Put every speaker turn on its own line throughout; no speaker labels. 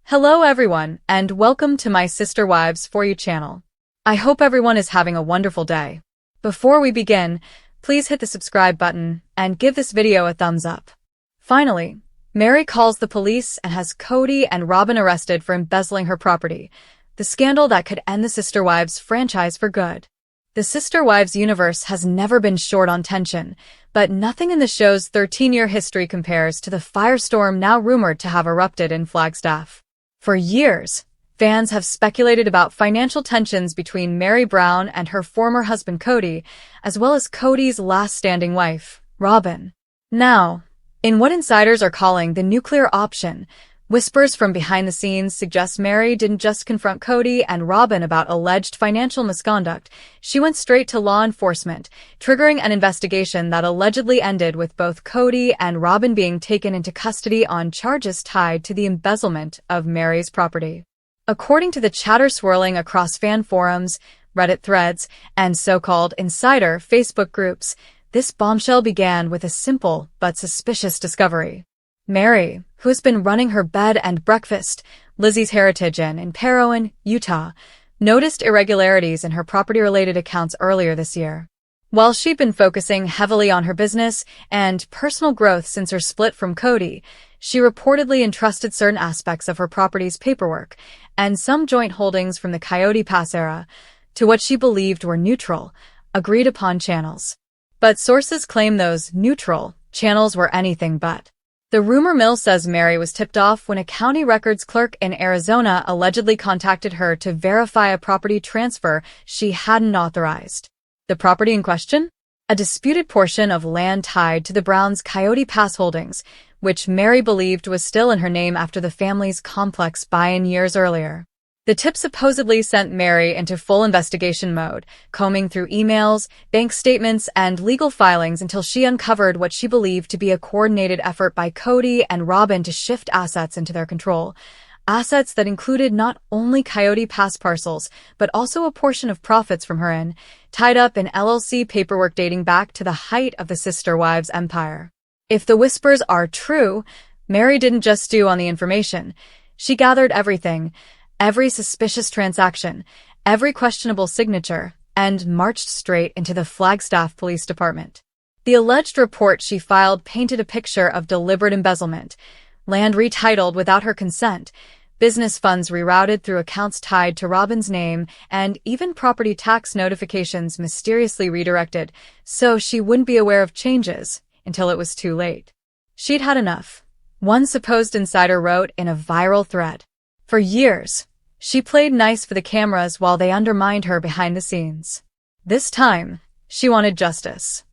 Hello everyone, and welcome to my Sister Wives For You channel. I hope everyone is having a wonderful day. Before we begin, please hit the subscribe button and give this video a thumbs up. Finally, Meri calls the police and has Kody and Robyn arrested for embezzling her property, the scandal that could end the Sister Wives franchise for good. The Sister Wives universe has never been short on tension, but nothing in the show's 13-year history compares to the firestorm now rumored to have erupted in Flagstaff. For years, fans have speculated about financial tensions between Meri Brown and her former husband Kody, as well as Kody's last standing wife, Robyn. Now, in what insiders are calling the nuclear option, whispers from behind the scenes suggest Meri didn't just confront Kody and Robyn about alleged financial misconduct, she went straight to law enforcement, triggering an investigation that allegedly ended with both Kody and Robyn being taken into custody on charges tied to the embezzlement of Meri's property. According to the chatter swirling across fan forums, Reddit threads, and so-called insider Facebook groups, this bombshell began with a simple but suspicious discovery. Meri, who has been running her bed and breakfast, Lizzie's Heritage Inn in Parowan, Utah, noticed irregularities in her property-related accounts earlier this year. While she'd been focusing heavily on her business and personal growth since her split from Kody, she reportedly entrusted certain aspects of her property's paperwork and some joint holdings from the Coyote Pass era to what she believed were neutral, agreed-upon channels. But sources claim those neutral channels were anything but. The rumor mill says Meri was tipped off when a county records clerk in Arizona allegedly contacted her to verify a property transfer she hadn't authorized. The property in question? A disputed portion of land tied to the Browns' Coyote Pass holdings, which Meri believed was still in her name after the family's complex buy-in years earlier. The tip supposedly sent Meri into full investigation mode, combing through emails, bank statements, and legal filings until she uncovered what she believed to be a coordinated effort by Kody and Robyn to shift assets into their control. Assets that included not only Coyote Pass parcels, but also a portion of profits from her inn, tied up in LLC paperwork dating back to the height of the Sister Wives empire. If the whispers are true, Meri didn't just stew on the information. She gathered everything, every suspicious transaction, every questionable signature, and marched straight into the Flagstaff Police Department. The alleged report she filed painted a picture of deliberate embezzlement, land retitled without her consent, business funds rerouted through accounts tied to Robyn's name, and even property tax notifications mysteriously redirected so she wouldn't be aware of changes until it was too late. She'd had enough, one supposed insider wrote in a viral thread. For years, she played nice for the cameras while they undermined her behind the scenes. This time, she wanted justice.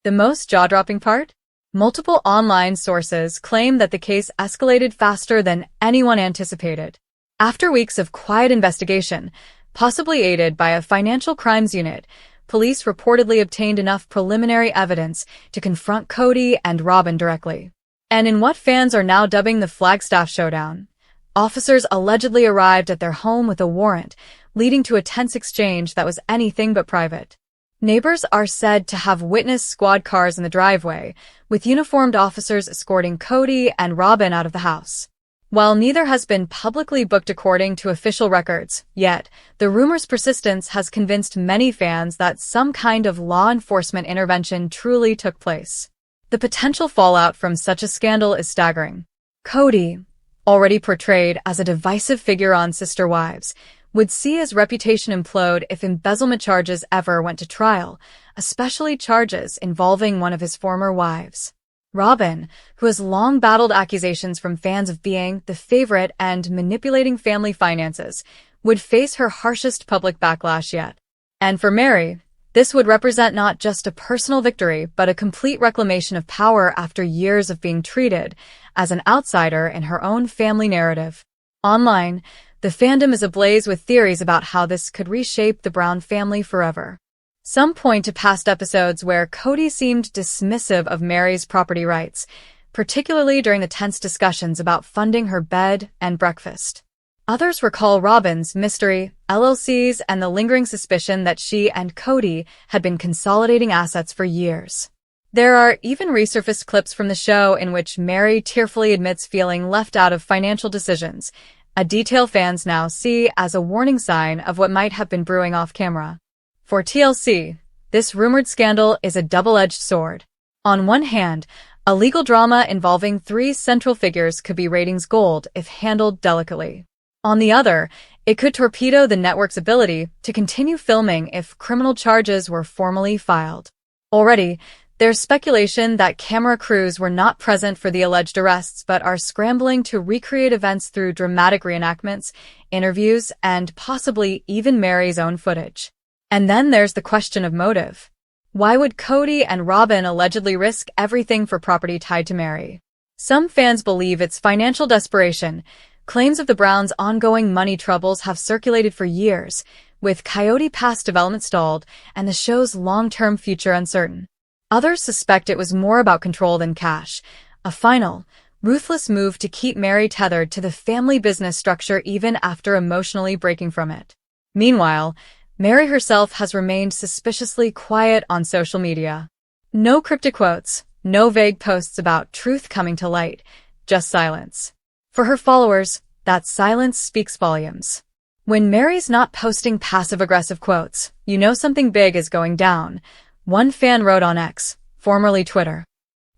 The most jaw-dropping part? Multiple online sources claim that the case escalated faster than anyone anticipated. After weeks of quiet investigation, possibly aided by a financial crimes unit, police reportedly obtained enough preliminary evidence to confront Kody and Robyn directly. And in what fans are now dubbing the Flagstaff Showdown, officers allegedly arrived at their home with a warrant, leading to a tense exchange that was anything but private. Neighbors are said to have witnessed squad cars in the driveway, with uniformed officers escorting Kody and Robyn out of the house. While neither has been publicly booked according to official records yet, the rumor's persistence has convinced many fans that some kind of law enforcement intervention truly took place. The potential fallout from such a scandal is staggering. Kody, already portrayed as a divisive figure on Sister Wives, would see his reputation implode if embezzlement charges ever went to trial, especially charges involving one of his former wives. Robyn, who has long battled accusations from fans of being the favorite and manipulating family finances, would face her harshest public backlash yet. And for Meri, this would represent not just a personal victory, but a complete reclamation of power after years of being treated as an outsider in her own family narrative. Online, the fandom is ablaze with theories about how this could reshape the Brown family forever. Some point to past episodes where Kody seemed dismissive of Meri's property rights, particularly during the tense discussions about funding her bed and breakfast. Others recall Robyn's mystery, LLCs, and the lingering suspicion that she and Kody had been consolidating assets for years. There are even resurfaced clips from the show in which Meri tearfully admits feeling left out of financial decisions, a detail fans now see as a warning sign of what might have been brewing off camera. For TLC, this rumored scandal is a double-edged sword. On one hand, a legal drama involving three central figures could be ratings gold if handled delicately. On the other, it could torpedo the network's ability to continue filming if criminal charges were formally filed. Already, there's speculation that camera crews were not present for the alleged arrests but are scrambling to recreate events through dramatic reenactments, interviews, and possibly even Meri's own footage. And then there's the question of motive. Why would Kody and Robyn allegedly risk everything for property tied to Meri? Some fans believe it's financial desperation. Claims of the Browns' ongoing money troubles have circulated for years, with Coyote Pass development stalled and the show's long-term future uncertain. Others suspect it was more about control than cash, a final, ruthless move to keep Meri tethered to the family business structure even after emotionally breaking from it. Meanwhile, Meri herself has remained suspiciously quiet on social media. No cryptic quotes, no vague posts about truth coming to light, just silence. For her followers, that silence speaks volumes. When Meri's not posting passive-aggressive quotes, you know something big is going down. One fan wrote on X, formerly Twitter.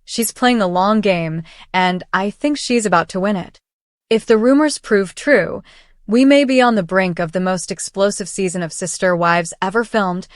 She's playing the long game, and I think she's about to win it. If the rumors prove true, we may be on the brink of the most explosive season of Sister Wives ever filmed,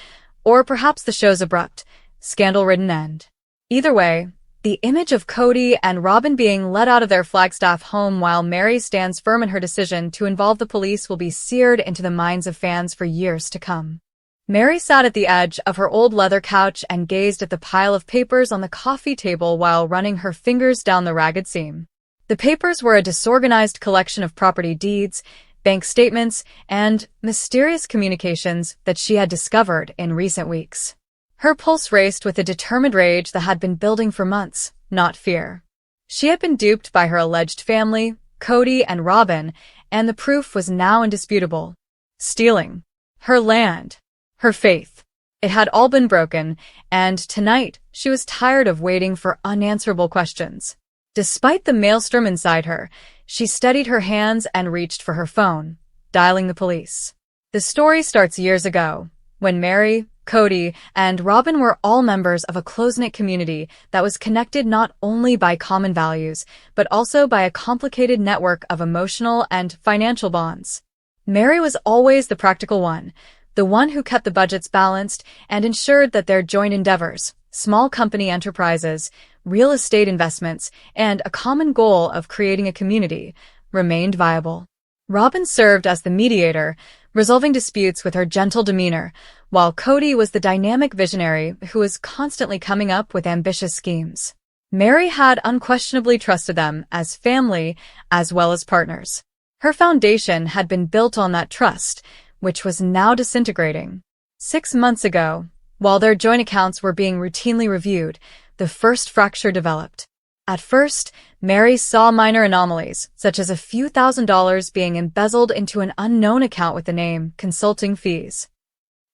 or perhaps the show's abrupt, scandal-ridden end. Either way, the image of Kody and Robyn being let out of their Flagstaff home while Meri stands firm in her decision to involve the police will be seared into the minds of fans for years to come. Meri sat at the edge of her old leather couch and gazed at the pile of papers on the coffee table while running her fingers down the ragged seam. The papers were a disorganized collection of property deeds, bank statements, and mysterious communications that she had discovered in recent weeks. Her pulse raced with a determined rage that had been building for months, not fear. She had been duped by her alleged family, Kody and Robyn, and the proof was now indisputable. Stealing. Her land. Her faith. It had all been broken, and tonight she was tired of waiting for unanswerable questions. Despite the maelstrom inside her, she steadied her hands and reached for her phone, dialing the police. The story starts years ago, when Meri, Kody, and Robyn were all members of a close-knit community that was connected not only by common values, but also by a complicated network of emotional and financial bonds. Meri was always the practical one, the one who kept the budgets balanced and ensured that their joint endeavors, small company enterprises, real estate investments, and a common goal of creating a community, remained viable. Robyn served as the mediator, resolving disputes with her gentle demeanor, while Kody was the dynamic visionary who was constantly coming up with ambitious schemes. Meri had unquestionably trusted them as family as well as partners. Her foundation had been built on that trust, which was now disintegrating. 6 months ago, while their joint accounts were being routinely reviewed, the first fracture developed. At first, Meri saw minor anomalies, such as a few $1,000s being embezzled into an unknown account with the name consulting fees.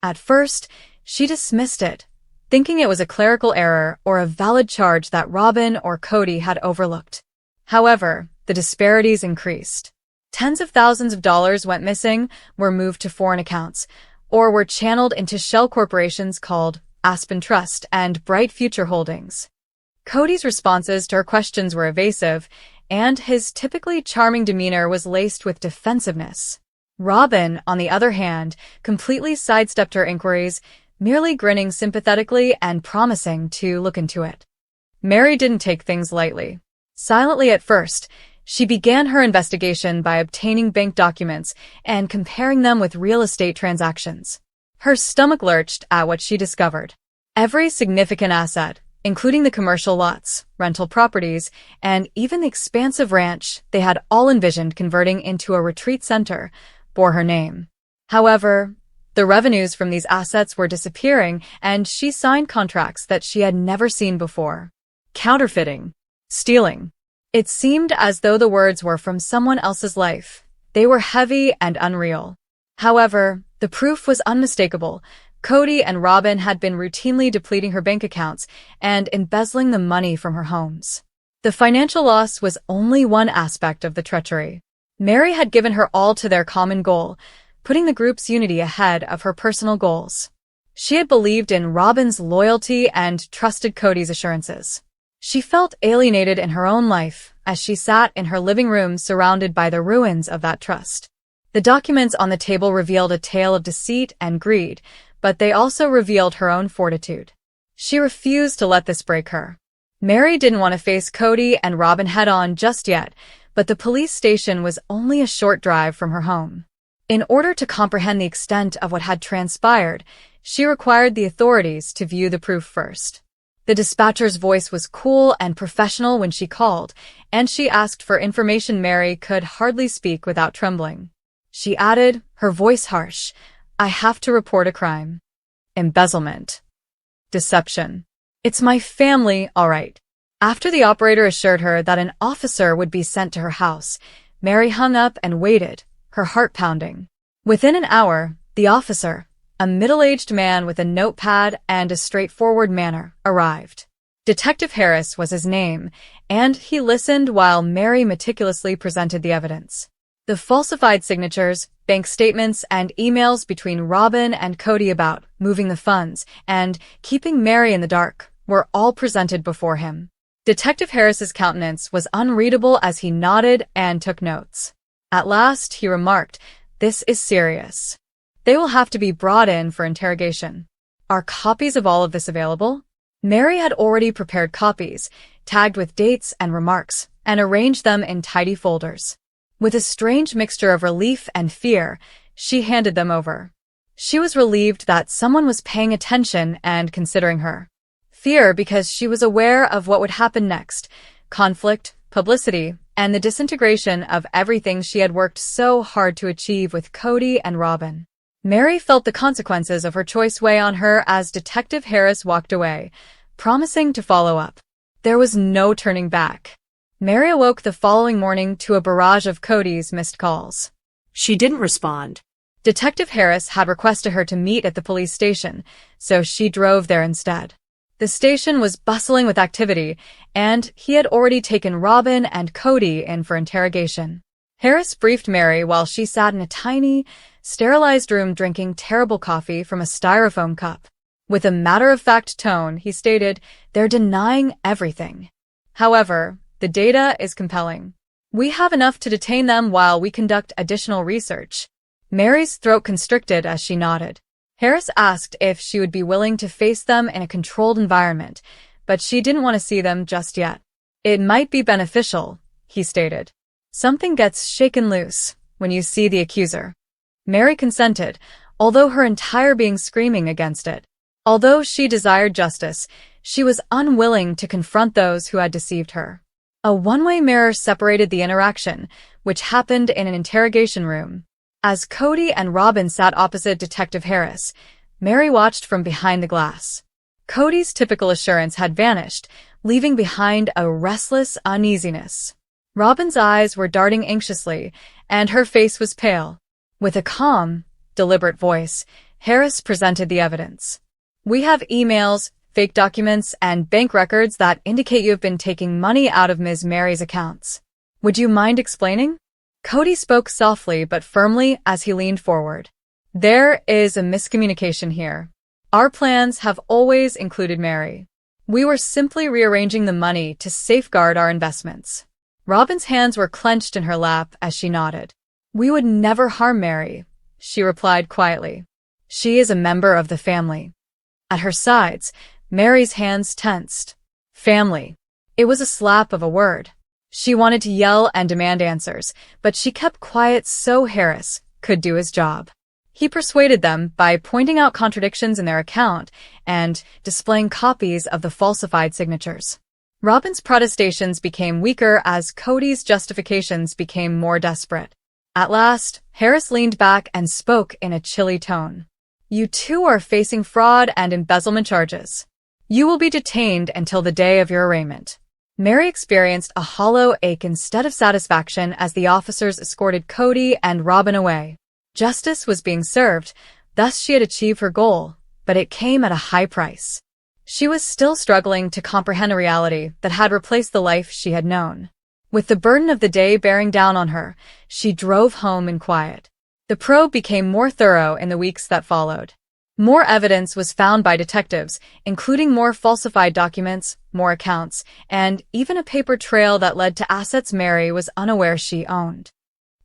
At first, she dismissed it, thinking it was a clerical error or a valid charge that Robyn or Kody had overlooked. However, the disparities increased. Tens of thousands of dollars went missing, were moved to foreign accounts, or were channeled into shell corporations called Aspen Trust and Bright Future Holdings. Kody's responses to her questions were evasive, and his typically charming demeanor was laced with defensiveness. Robyn, on the other hand, completely sidestepped her inquiries, merely grinning sympathetically and promising to look into it. Meri didn't take things lightly. Silently at first, she began her investigation by obtaining bank documents and comparing them with real estate transactions. Her stomach lurched at what she discovered. Every significant asset, including the commercial lots, rental properties, and even the expansive ranch they had all envisioned converting into a retreat center, bore her name. However, the revenues from these assets were disappearing, and she signed contracts that she had never seen before. Counterfeiting. Stealing. It seemed as though the words were from someone else's life. They were heavy and unreal. However, the proof was unmistakable. Kody and Robyn had been routinely depleting her bank accounts and embezzling the money from her homes. The financial loss was only one aspect of the treachery. Meri had given her all to their common goal, putting the group's unity ahead of her personal goals. She had believed in Robyn's loyalty and trusted Kody's assurances. She felt alienated in her own life as she sat in her living room surrounded by the ruins of that trust. The documents on the table revealed a tale of deceit and greed, but they also revealed her own fortitude. She refused to let this break her. Meri didn't want to face Kody and Robyn head-on just yet, but the police station was only a short drive from her home. In order to comprehend the extent of what had transpired, she required the authorities to view the proof first. The dispatcher's voice was cool and professional when she called, and she asked for information Meri could hardly speak without trembling. She added, her voice harsh, "I have to report a crime. Embezzlement. Deception. It's my family, all right." After the operator assured her that an officer would be sent to her house, Meri hung up and waited, her heart pounding. Within an hour, the officer, a middle-aged man with a notepad and a straightforward manner, arrived. Detective Harris was his name, and he listened while Meri meticulously presented the evidence. The falsified signatures, bank statements, and emails between Robyn and Kody about moving the funds and keeping Meri in the dark were all presented before him. Detective Harris's countenance was unreadable as he nodded and took notes. At last, he remarked, "This is serious. They will have to be brought in for interrogation." "Are copies of all of this available?" Meri had already prepared copies, tagged with dates and remarks, and arranged them in tidy folders. With a strange mixture of relief and fear, she handed them over. She was relieved that someone was paying attention and considering her. Fear because she was aware of what would happen next: conflict, publicity, and the disintegration of everything she had worked so hard to achieve with Kody and Robyn. Meri felt the consequences of her choice weigh on her as Detective Harris walked away, promising to follow up. There was no turning back. Meri awoke the following morning to a barrage of Kody's missed calls.
She didn't respond.
Detective Harris had requested her to meet at the police station, so she drove there instead. The station was bustling with activity, and he had already taken Robyn and Kody in for interrogation. Harris briefed Meri while she sat in a tiny, sterilized room drinking terrible coffee from a styrofoam cup. With a matter-of-fact tone, he stated, "They're denying everything. However, the data is compelling. We have enough to detain them while we conduct additional research." Meri's throat constricted as she nodded. Harris asked if she would be willing to face them in a controlled environment, but she didn't want to see them just yet. "It might be beneficial," he stated. "Something gets shaken loose when you see the accuser." Meri consented, although her entire being screaming against it. Although she desired justice, she was unwilling to confront those who had deceived her. A one-way mirror separated the interaction, which happened in an interrogation room. As Kody and Robyn sat opposite Detective Harris, Meri watched from behind the glass. Kody's typical assurance had vanished, leaving behind a restless uneasiness. Robyn's eyes were darting anxiously, and her face was pale. With a calm, deliberate voice, Harris presented the evidence. "We have emails, fake documents, and bank records that indicate you have been taking money out of Ms. Meri's accounts. Would you mind explaining?" Kody spoke softly but firmly as he leaned forward. "There is a miscommunication here. Our plans have always included Meri. We were simply rearranging the money to safeguard our investments." Robyn's hands were clenched in her lap as she nodded. "We would never harm Meri," she replied quietly. "She is a member of the family." At her sides, Meri's hands tensed. Family. It was a slap of a word. She wanted to yell and demand answers, but she kept quiet so Harris could do his job. He persuaded them by pointing out contradictions in their account and displaying copies of the falsified signatures. Robyn's protestations became weaker as Kody's justifications became more desperate. At last, Harris leaned back and spoke in a chilly tone. "You two are facing fraud and embezzlement charges. You will be detained until the day of your arraignment." Meri experienced a hollow ache instead of satisfaction as the officers escorted Kody and Robyn away. Justice was being served, thus she had achieved her goal, but it came at a high price. She was still struggling to comprehend a reality that had replaced the life she had known. With the burden of the day bearing down on her, she drove home in quiet. The probe became more thorough in the weeks that followed. More evidence was found by detectives, including more falsified documents, more accounts, and even a paper trail that led to assets Meri was unaware she owned.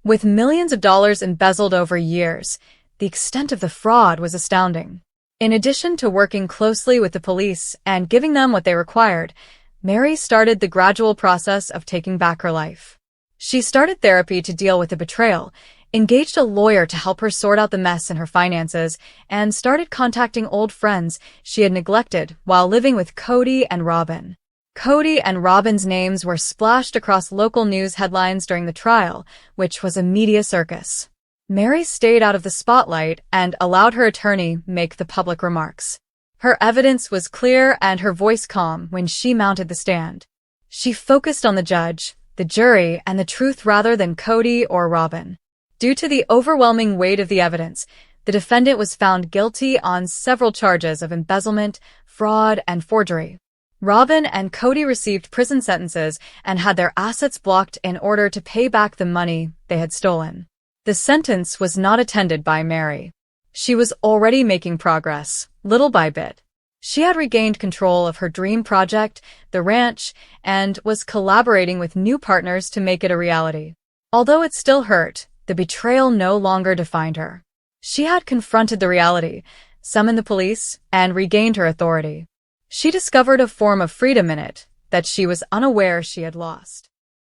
With millions of dollars embezzled over years, the extent of the fraud was astounding. In addition to working closely with the police and giving them what they required, Meri started the gradual process of taking back her life. She started therapy to deal with the betrayal, engaged a lawyer to help her sort out the mess in her finances, and started contacting old friends she had neglected while living with Kody and Robyn. Kody and Robyn's names were splashed across local news headlines during the trial, which was a media circus. Meri stayed out of the spotlight and allowed her attorney make the public remarks. Her evidence was clear and her voice calm when she mounted the stand. She focused on the judge, the jury, and the truth rather than Kody or Robyn. Due to the overwhelming weight of the evidence, the defendant was found guilty on several charges of embezzlement, fraud, and forgery. Robyn and Kody received prison sentences and had their assets blocked in order to pay back the money they had stolen. The sentence was not attended by Meri. She was already making progress, little by bit. She had regained control of her dream project, the ranch, and was collaborating with new partners to make it a reality. Although it still hurt, the betrayal no longer defined her. She had confronted the reality, summoned the police, and regained her authority. She discovered a form of freedom in it that she was unaware she had lost.